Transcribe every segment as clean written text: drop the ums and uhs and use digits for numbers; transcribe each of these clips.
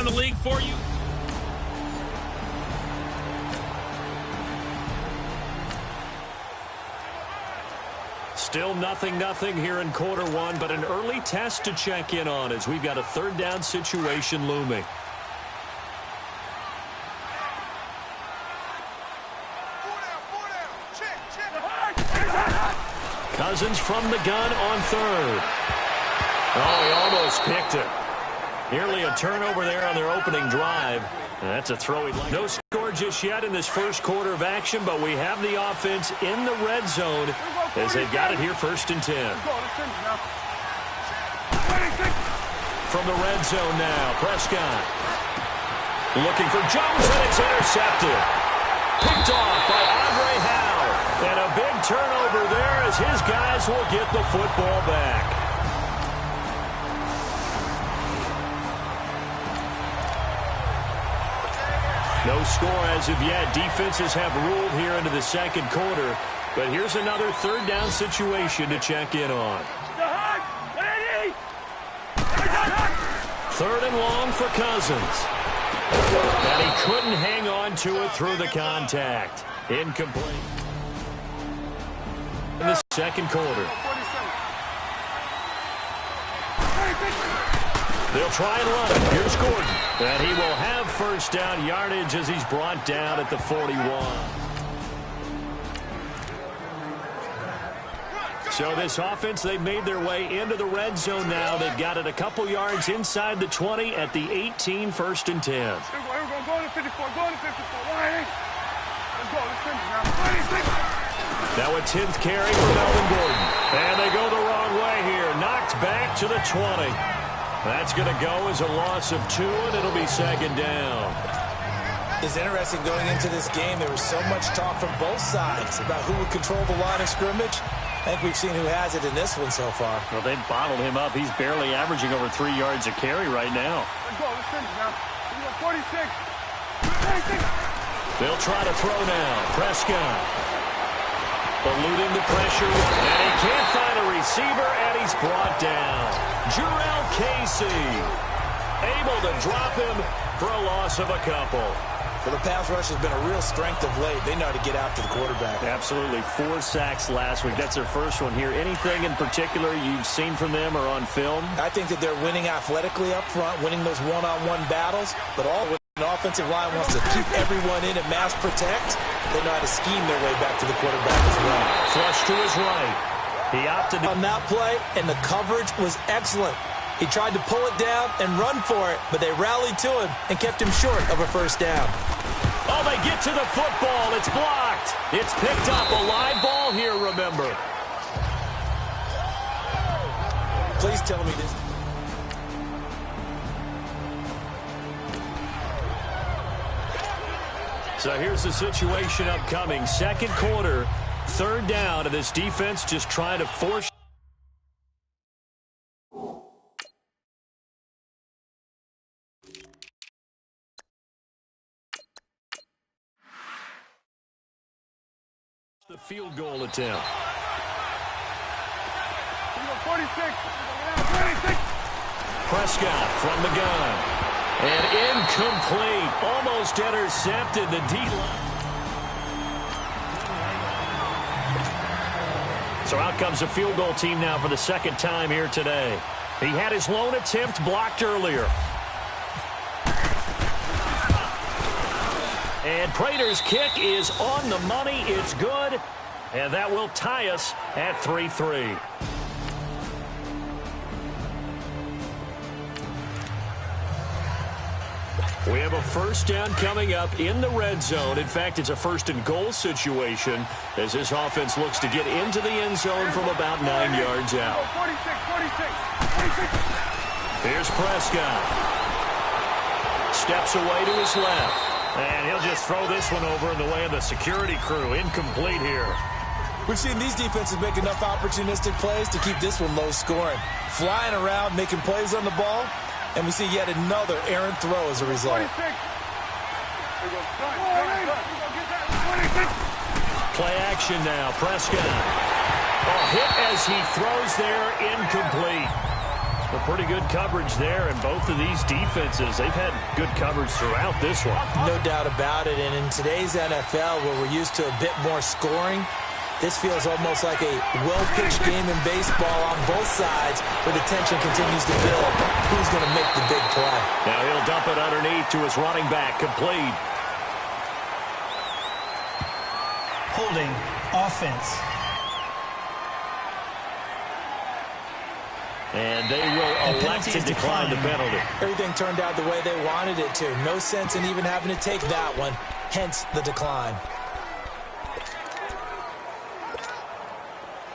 around the league for you. Still 0-0 here in quarter one, but an early test to check in on as we've got a third down situation looming. Cousins from the gun on third. Oh, he almost picked it. Nearly a turnover there on their opening drive. And that's a throw he'd like. No score just yet in this first quarter of action, but we have the offense in the red zone as they've got it here 1st and 10. From the red zone now, Prescott. Looking for Jones, and it's intercepted. Picked off by Andre Howe. And a big turnover there as his guys will get the football back. No score as of yet. Defenses have ruled here into the second quarter. But here's another third down situation to check in on. Third and long for Cousins. And he couldn't hang on to it through the contact. Incomplete. In the second quarter. They'll try and run it. Here's Gordon. And he will have first down yardage as he's brought down at the 41. So this offense, they've made their way into the red zone now. They've got it a couple yards inside the 20 at the 18, 1st and 10. Now a 10th carry for Melvin Gordon. And they go the wrong way here. Knocked back to the 20. That's going to go as a loss of 2, and it'll be second down. It's interesting going into this game. There was so much talk from both sides about who would control the line of scrimmage. I think we've seen who has it in this one so far. Well, they've bottled him up. He's barely averaging over 3 yards a carry right now. They'll try to throw now. Prescott. Eluding the pressure, and he can't find a receiver, and he's brought down. Jurrell Casey able to drop him for a loss of a couple. Well, the pass rush has been a real strength of late. They know how to get after the quarterback. Absolutely. 4 sacks last week. That's their first one here. Anything in particular you've seen from them or on film? I think that they're winning athletically up front, winning those one-on-one battles, but all with an offensive line wants to keep everyone in and mass protect. They know how to scheme their way back to the quarterback as well. Flush to his right. He opted on that play, and the coverage was excellent. He tried to pull it down and run for it, but they rallied to him and kept him short of a first down. Oh, they get to the football. It's blocked. It's picked up. A live ball here, remember. Please tell me this. So here's the situation upcoming. Second quarter, third down, and this defense just trying to force. The field goal attempt. 46. Prescott from the gun. And incomplete. Almost intercepted the D-line. So out comes the field goal team now for the second time here today. He had his lone attempt blocked earlier. And Prater's kick is on the money. It's good. And that will tie us at 3-3. We have a first down coming up in the red zone. In fact, it's a first and goal situation as this offense looks to get into the end zone from about 9 yards out. 46. Here's Prescott. Steps away to his left. And he'll just throw this one over in the way of the security crew. Incomplete here. We've seen these defenses make enough opportunistic plays to keep this one low scoring. Flying around, making plays on the ball, and we see yet another errant throw as a result. 46. Play action now. Prescott. A hit as he throws there. Incomplete. A pretty good coverage there, and both of these defenses, they've had good coverage throughout this one. No doubt about it, and in today's NFL, where we're used to a bit more scoring, this feels almost like a well-pitched game in baseball on both sides where the tension continues to build. Who's going to make the big play? Now he'll dump it underneath to his running back, complete. Holding offense. And they will elect to decline the penalty. Everything turned out the way they wanted it to. No sense in even having to take that one, hence the decline.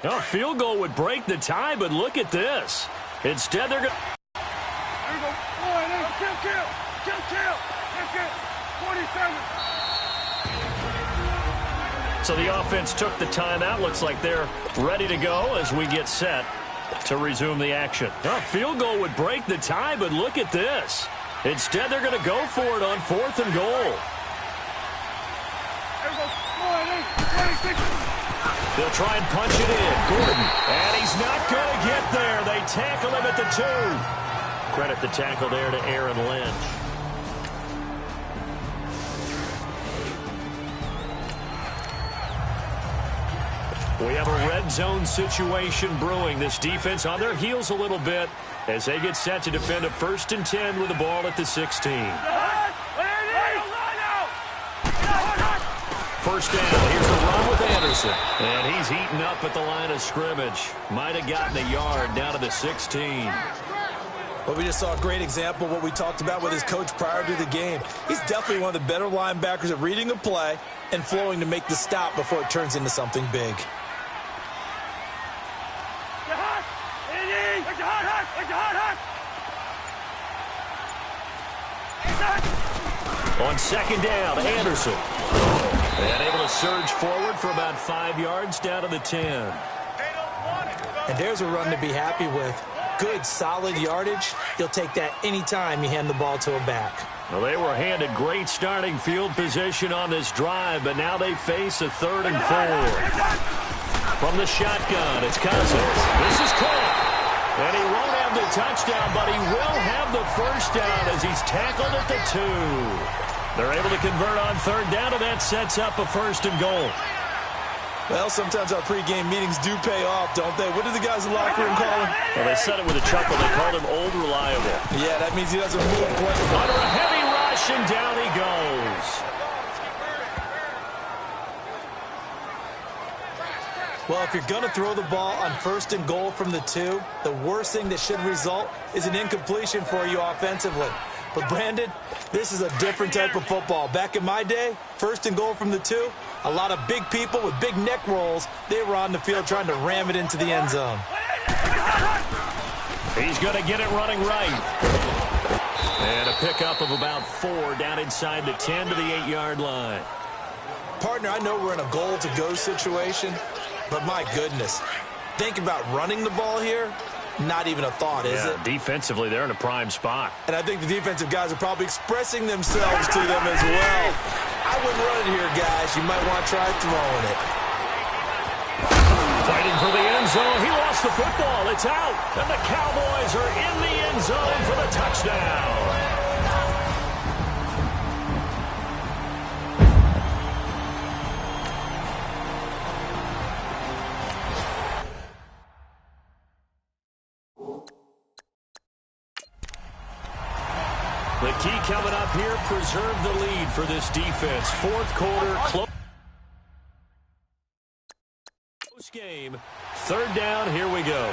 A field goal would break the tie, but look at this. Instead, they're going to... There you go. Kill. 47. So the offense took the timeout. Looks like they're ready to go as we get set to resume the action. A field goal would break the tie, but look at this. Instead, they're going to go for it on 4th and goal. There you go. 26. They'll try and punch it in. Gordon. And he's not going to get there. They tackle him at the 2. Credit the tackle there to Aaron Lynch. We have a red zone situation brewing. This defense on their heels a little bit as they get set to defend a 1st and 10 with the ball at the 16. First down. Here's the run with Anderson. And he's heating up at the line of scrimmage. Might have gotten a yard down to the 16. Well, we just saw a great example of what we talked about with his coach prior to the game. He's definitely one of the better linebackers at reading a play and flowing to make the stop before it turns into something big. On 2nd down, Anderson. And able to surge forward for about 5 yards down to the 10. And there's a run to be happy with. Good, solid yardage. You'll take that any time you hand the ball to a back. Well, they were handed great starting field position on this drive, but now they face a 3rd and 4. From the shotgun, it's Cousins. This is caught. And he won't have the touchdown, but he will have the first down as he's tackled at the 2. They're able to convert on 3rd down, and that sets up a 1st and goal. Well, sometimes our pregame meetings do pay off, don't they? What do the guys in the locker room call him? Well, they said it with a chuckle. They called him Old Reliable. Yeah, that means he doesn't move quick. Under a heavy rush, and down he goes. Well, if you're going to throw the ball on 1st and goal from the 2, the worst thing that should result is an incompletion for you offensively. But, Brandon, this is a different type of football. Back in my day, 1st and goal from the 2, a lot of big people with big neck rolls. They were on the field trying to ram it into the end zone. He's going to get it running right. And a pickup of about 4 down inside the 10 to the 8-yard line. Partner, I know we're in a goal-to-go situation, but my goodness, think about running the ball here. Not even a thought, is it? Defensively, they're in a prime spot. And I think the defensive guys are probably expressing themselves to them as well. I wouldn't run it here, guys. You might want to try throwing it. Fighting for the end zone. He lost the football. It's out. And the Cowboys are in the end zone for the touchdown. The key coming up here, preserve the lead for this defense. 4th quarter, close game. 3rd down, here we go.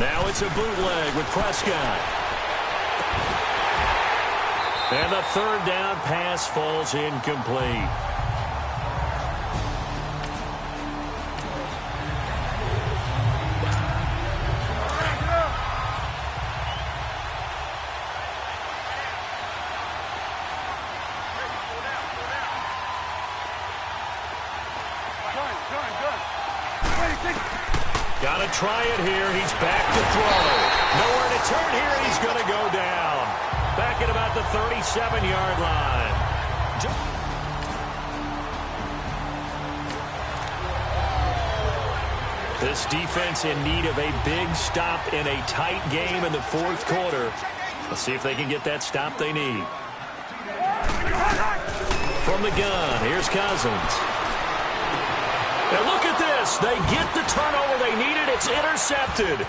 Now it's a bootleg with Prescott. And the third down pass falls incomplete. Got to try it here. He's back to throw. Nowhere to turn here. He's going to go down. Back at about the 37-yard line. This defense in need of a big stop in a tight game in the fourth quarter. Let's see if they can get that stop they need. From the gun, here's Cousins. And look at this. They get the turnover they needed. It's intercepted.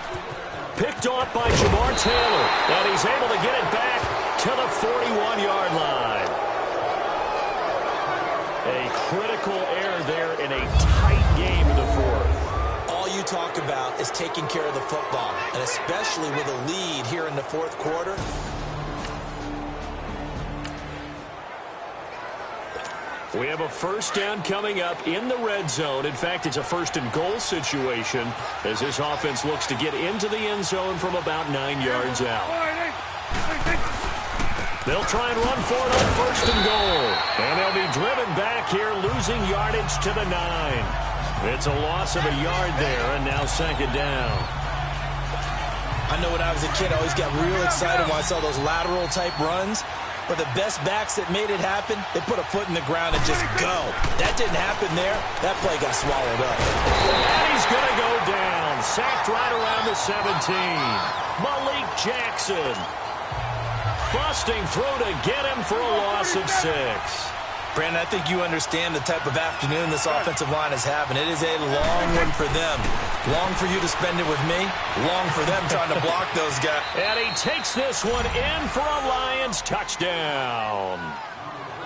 Picked off by Jamar Taylor. And he's able to get it back to the 41-yard line. A critical error there in a tight game in the fourth. All you talk about is taking care of the football, and especially with a lead here in the fourth quarter. We have a first down coming up in the red zone. In fact, it's a first and goal situation as this offense looks to get into the end zone from about 9 yards out. They'll try and run for it on first and goal. And they'll be driven back here, losing yardage to the 9. It's a loss of a yard there, and now second down. I know when I was a kid, I always got real excited when I saw those lateral-type runs. But the best backs that made it happen, they put a foot in the ground and just go. That didn't happen there. That play got swallowed up. And he's going to go down. Sacked right around the 17. Malik Jackson. Busting through to get him for a loss of 6. Brandon, I think you understand the type of afternoon this offensive line is having. It is a long one for them. Long for you to spend it with me. Long for them trying to block those guys. And he takes this one in for a Lions touchdown.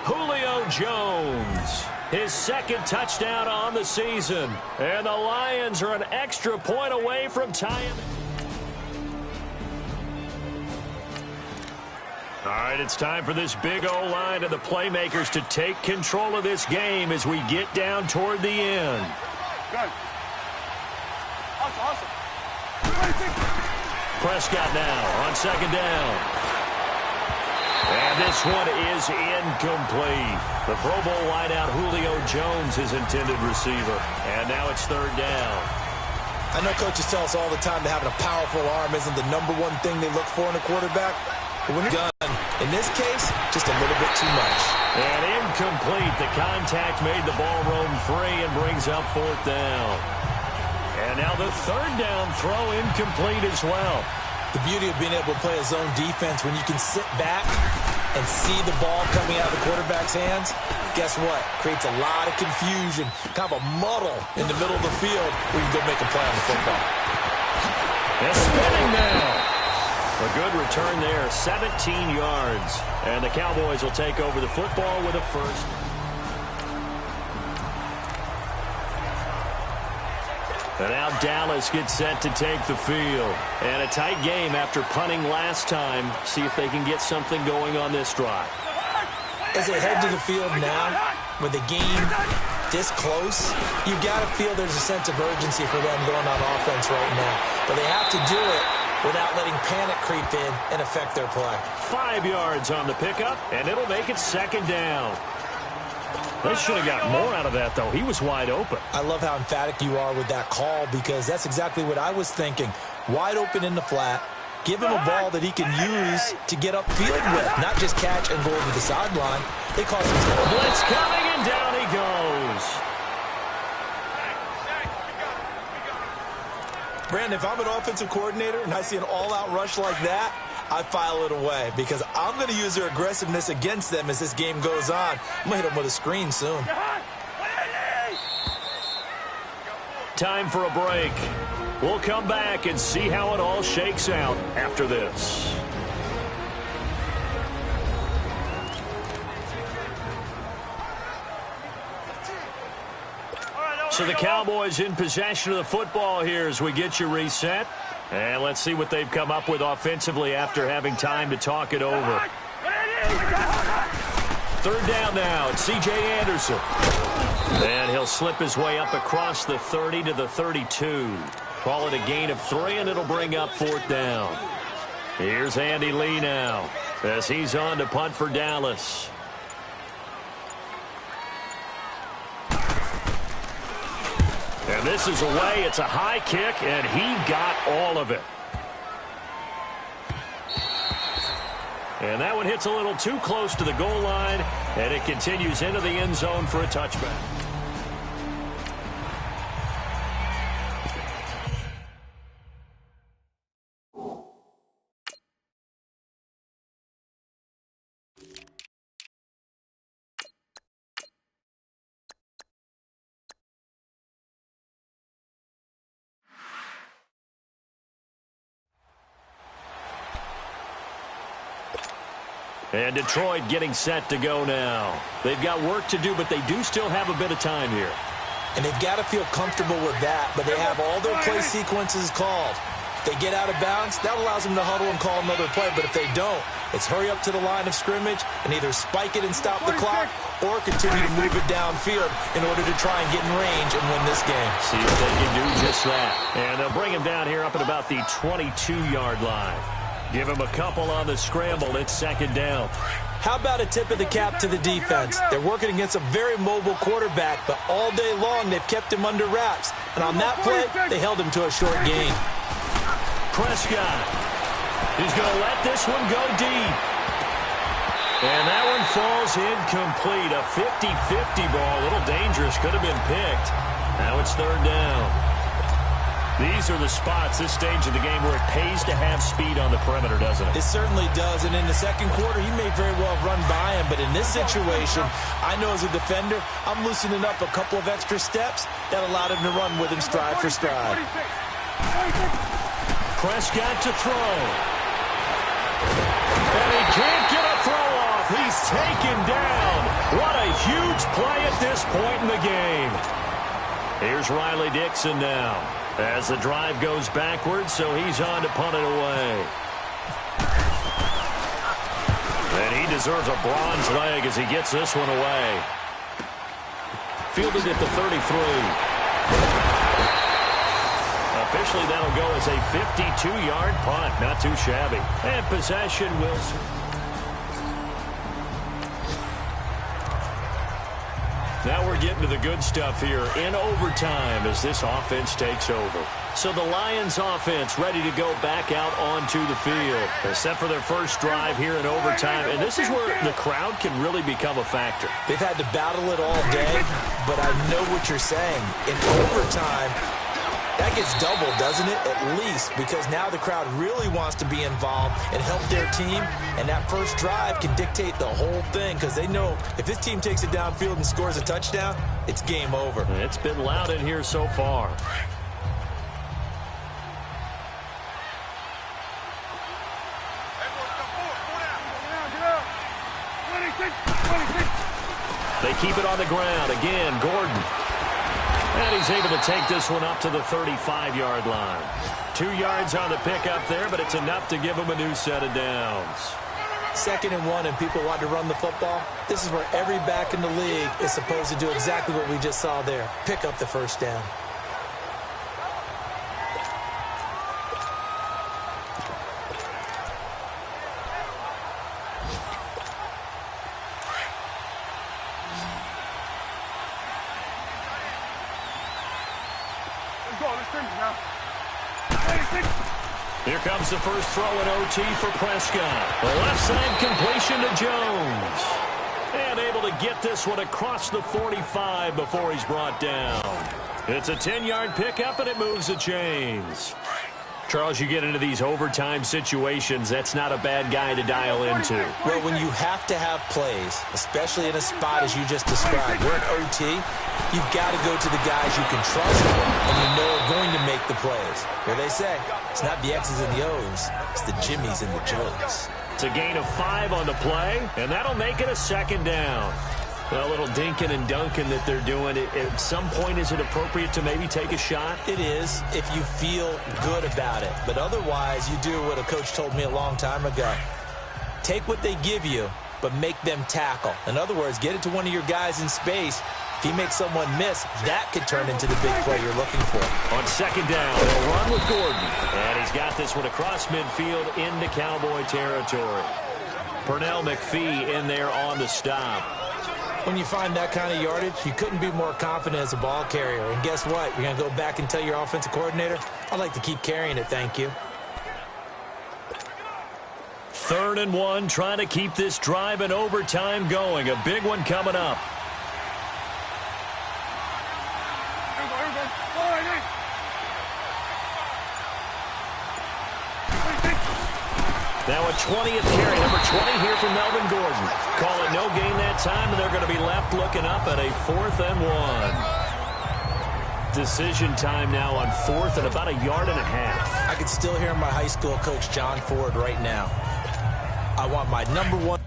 Julio Jones, his second touchdown on the season. And the Lions are an extra point away from tying. All right, it's time for this big O-line and the playmakers to take control of this game as we get down toward the end. Good. Awesome. Prescott now on second down. And this one is incomplete. The Pro Bowl wideout Julio Jones is intended receiver. And now it's third down. I know coaches tell us all the time that having a powerful arm isn't the number one thing they look for in a quarterback. But when you're done, in this case, just a little bit too much. And incomplete. The contact made the ball roam free and brings up fourth down. And now the third down throw incomplete as well. The beauty of being able to play a zone defense when you can sit back and see the ball coming out of the quarterback's hands, guess what? Creates a lot of confusion, kind of a muddle in the middle of the field where you can go make a play on the football. And spinning now. A good return there, 17 yards. And the Cowboys will take over the football with a first. And now Dallas gets set to take the field. And a tight game after punting last time. See if they can get something going on this drive. As they head to the field now, with the game this close, you've got to feel there's a sense of urgency for them going on offense right now. But they have to do it without letting panic creep in and affect their play. 5 yards on the pickup, and it'll make it second down. They should have got more out of that, though. He was wide open. I love how emphatic you are with that call because that's exactly what I was thinking. Wide open in the flat. Give him a ball that he can use to get upfield with, not just catch and go over the sideline. They call it blitz coming, and down he goes. Brandon, if I'm an offensive coordinator and I see an all-out rush like that, I file it away because I'm going to use their aggressiveness against them as this game goes on. I'm going to hit them with a screen soon. Time for a break. We'll come back and see how it all shakes out after this. So the Cowboys in possession of the football here as we get you reset. And let's see what they've come up with offensively after having time to talk it over. Third down now. It's C.J. Anderson. And he'll slip his way up across the 30 to the 32. Call it a gain of 3, and it'll bring up fourth down. Here's Andy Lee now as he's on to punt for Dallas. And this is away. It's a high kick, and he got all of it. And that one hits a little too close to the goal line, and it continues into the end zone for a touchback. And Detroit getting set to go now. They've got work to do, but they do still have a bit of time here. And they've got to feel comfortable with that, but they have all their play sequences called. If they get out of bounds, that allows them to huddle and call another play, but if they don't, it's hurry up to the line of scrimmage and either spike it and stop the clock or continue to move it downfield in order to try and get in range and win this game. See if they can do just that. And they'll bring him down here up at about the 22-yard line. Give him a couple on the scramble. It's second down. How about a tip of the cap to the defense? They're working against a very mobile quarterback, but all day long they've kept him under wraps. And on that play, they held him to a short gain. Prescott is going to let this one go deep. And that one falls incomplete. A 50-50 ball. A little dangerous. Could have been picked. Now it's third down. These are the spots, this stage of the game, where it pays to have speed on the perimeter, doesn't it? It certainly does, and in the second quarter, he may very well have run by him, but in this situation, I know as a defender, I'm loosening up a couple of extra steps that allowed him to run with him stride for stride. Prescott to throw. And he can't get a throw off. He's taken down. What a huge play at this point in the game. Here's Riley Dixon now, as the drive goes backwards, so he's on to punt it away. And he deserves a bronze leg as he gets this one away. Fielded at the 33. Officially, that'll go as a 52-yard punt. Not too shabby. And possession will... Now we're getting to the good stuff here in overtime as this offense takes over. So the Lions offense ready to go back out onto the field. They're set for their first drive here in overtime. And this is where the crowd can really become a factor. They've had to battle it all day, but I know what you're saying. In overtime, that gets doubled, doesn't it? At least, because now the crowd really wants to be involved and help their team, and that first drive can dictate the whole thing because they know if this team takes it downfield and scores a touchdown, it's game over. It's been loud in here so far. They keep it on the ground. Again, Gordon. And he's able to take this one up to the 35-yard line. 2 yards on the pickup there, but it's enough to give him a new set of downs. 2nd and 1, and people want to run the football. This is where every back in the league is supposed to do exactly what we just saw there. Pick up the first down. Here comes the first throw in OT for Prescott. The left side completion to Jones. And able to get this one across the 45 before he's brought down. It's a 10-yard pickup, and it moves the chains. Charles, you get into these overtime situations, that's not a bad guy to dial into. Well, when you have to have plays, especially in a spot as you just described, we're in OT, you've got to go to the guys you can trust and you know are going to make the plays. Where they say, it's not the X's and the O's, it's the Jimmies and the Joes. It's a gain of 5 on the play, and that'll make it a second down. A little dinking and dunking that they're doing. At some point, is it appropriate to maybe take a shot? It is if you feel good about it. But otherwise, you do what a coach told me a long time ago. Take what they give you, but make them tackle. In other words, get it to one of your guys in space. If he makes someone miss, that could turn into the big play you're looking for. On second down, they'll run with Gordon. And he's got this one across midfield into Cowboy territory. Pernell McPhee in there on the stop. When you find that kind of yardage, you couldn't be more confident as a ball carrier. And guess what? You're going to go back and tell your offensive coordinator, I'd like to keep carrying it, thank you. 3rd and 1, trying to keep this drive in overtime going. A big one coming up. Now a 20th carry, number 20 here from Melvin Gordon. Call it no gain that time, and they're going to be left looking up at a 4th and 1. Decision time now on 4th and about 1.5 yards. I can still hear my high school coach, John Ford, right now. I want my number 1.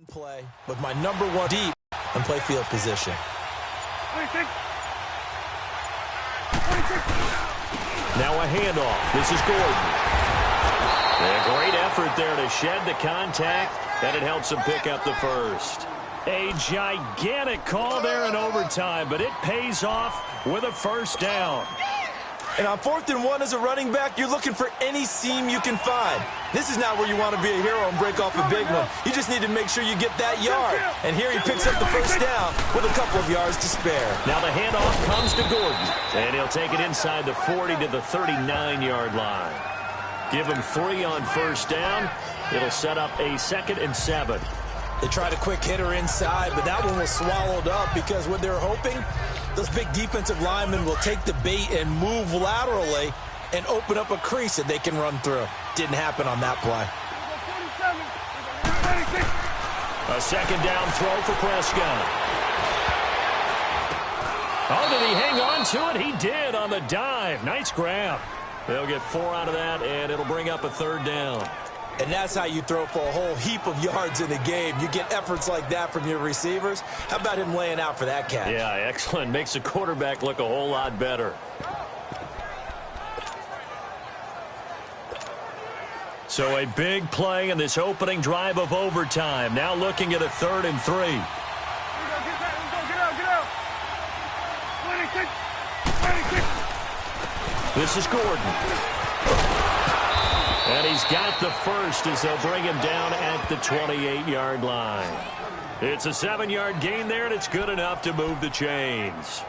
Play with my number 1 deep and play field position. 26. Now a handoff. This is Gordon. A great effort there to shed the contact, and it helps him pick up the first. A gigantic call there in overtime, but it pays off with a first down. And on 4th and 1 as a running back, you're looking for any seam you can find. This is not where you want to be a hero and break off a big one. You just need to make sure you get that yard. And here he picks up the first down with a couple of yards to spare. Now the handoff comes to Gordon, and he'll take it inside the 40 to the 39-yard line. Give him 3 on first down. It'll set up a 2nd and 7. They tried a quick hitter inside, but that one was swallowed up because what they're hoping, those big defensive linemen will take the bait and move laterally and open up a crease that they can run through. Didn't happen on that play. A 2nd down throw for Prescott. Oh, did he hang on to it? He did on the dive. Nice grab. They'll get 4 out of that, and it'll bring up a 3rd down. And that's how you throw for a whole heap of yards in the game. You get efforts like that from your receivers. How about him laying out for that catch? Yeah, excellent. Makes the quarterback look a whole lot better. So a big play in this opening drive of overtime. Now looking at a 3rd and 3. Get out. 26. This is Gordon. And he's got the first as they'll bring him down at the 28-yard line. It's a 7-yard gain there, and it's good enough to move the chains.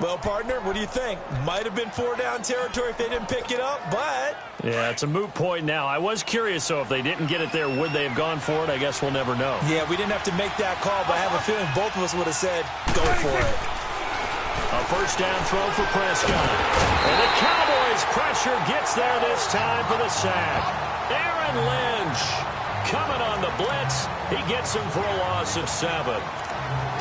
Well, partner, what do you think? Might have been 4-down territory if they didn't pick it up, but... Yeah, it's a moot point now. I was curious, so if they didn't get it there, would they have gone for it? I guess we'll never know. Yeah, we didn't have to make that call, but I have a feeling both of us would have said, go for it. A first down throw for Prescott. And the Cowboys' pressure gets there this time for the sack. Aaron Lynch coming on the blitz. He gets him for a loss of 7.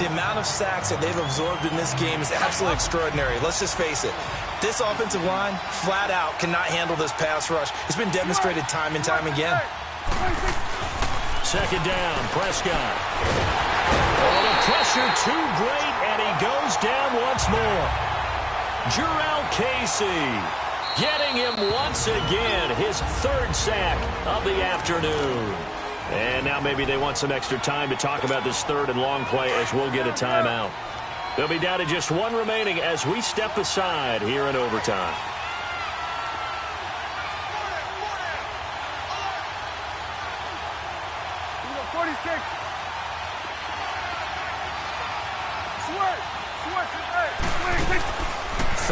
The amount of sacks that they've absorbed in this game is absolutely extraordinary. Let's just face it. This offensive line, flat out, cannot handle this pass rush. It's been demonstrated time and time again. 2nd down, Prescott. Oh, the pressure too great, and he goes down once more. Jurrell Casey getting him once again, his 3rd sack of the afternoon. And now maybe they want some extra time to talk about this 3rd and long play as we'll get a timeout. They'll be down to just one remaining as we step aside here in overtime. Here we go, 46. Switch.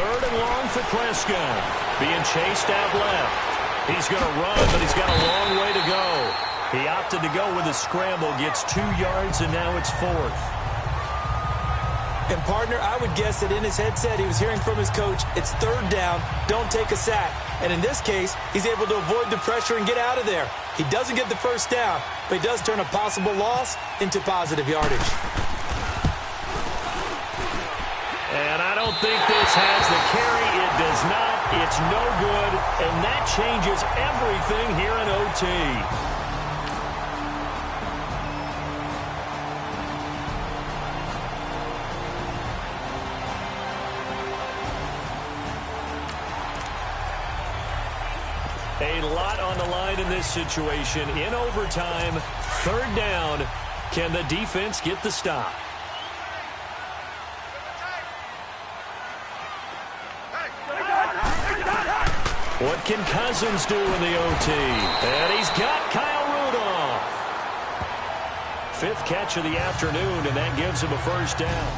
3rd and long for Prescott. Being chased out left. He's going to run, but he's got a long way to go. He opted to go with a scramble, gets 2 yards, and now it's 4th. And, partner, I would guess that in his headset he was hearing from his coach, it's 3rd down, don't take a sack. And in this case, he's able to avoid the pressure and get out of there. He doesn't get the 1st down, but he does turn a possible loss into positive yardage. And I don't think this has the carry. It does not. It's no good. And that changes everything here in OT. A lot on the line in this situation. In overtime, 3rd down. Can the defense get the stop? What can Cousins do in the OT? And he's got Kyle Rudolph. 5th catch of the afternoon, and that gives him a 1st down.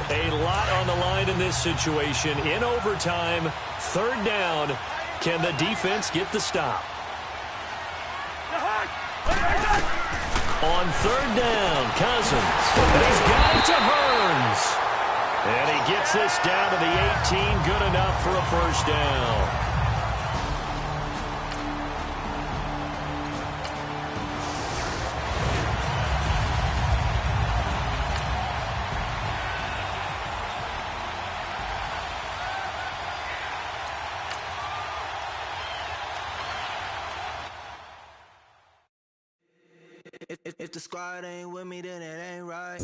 A lot on the line in this situation. In overtime, 3rd down. Can the defense get the stop? On 3rd down, Cousins. And he's got it to Hearns. And he gets this down to the 18. Good enough for a 1st down. If the squad ain't with me, then it ain't right.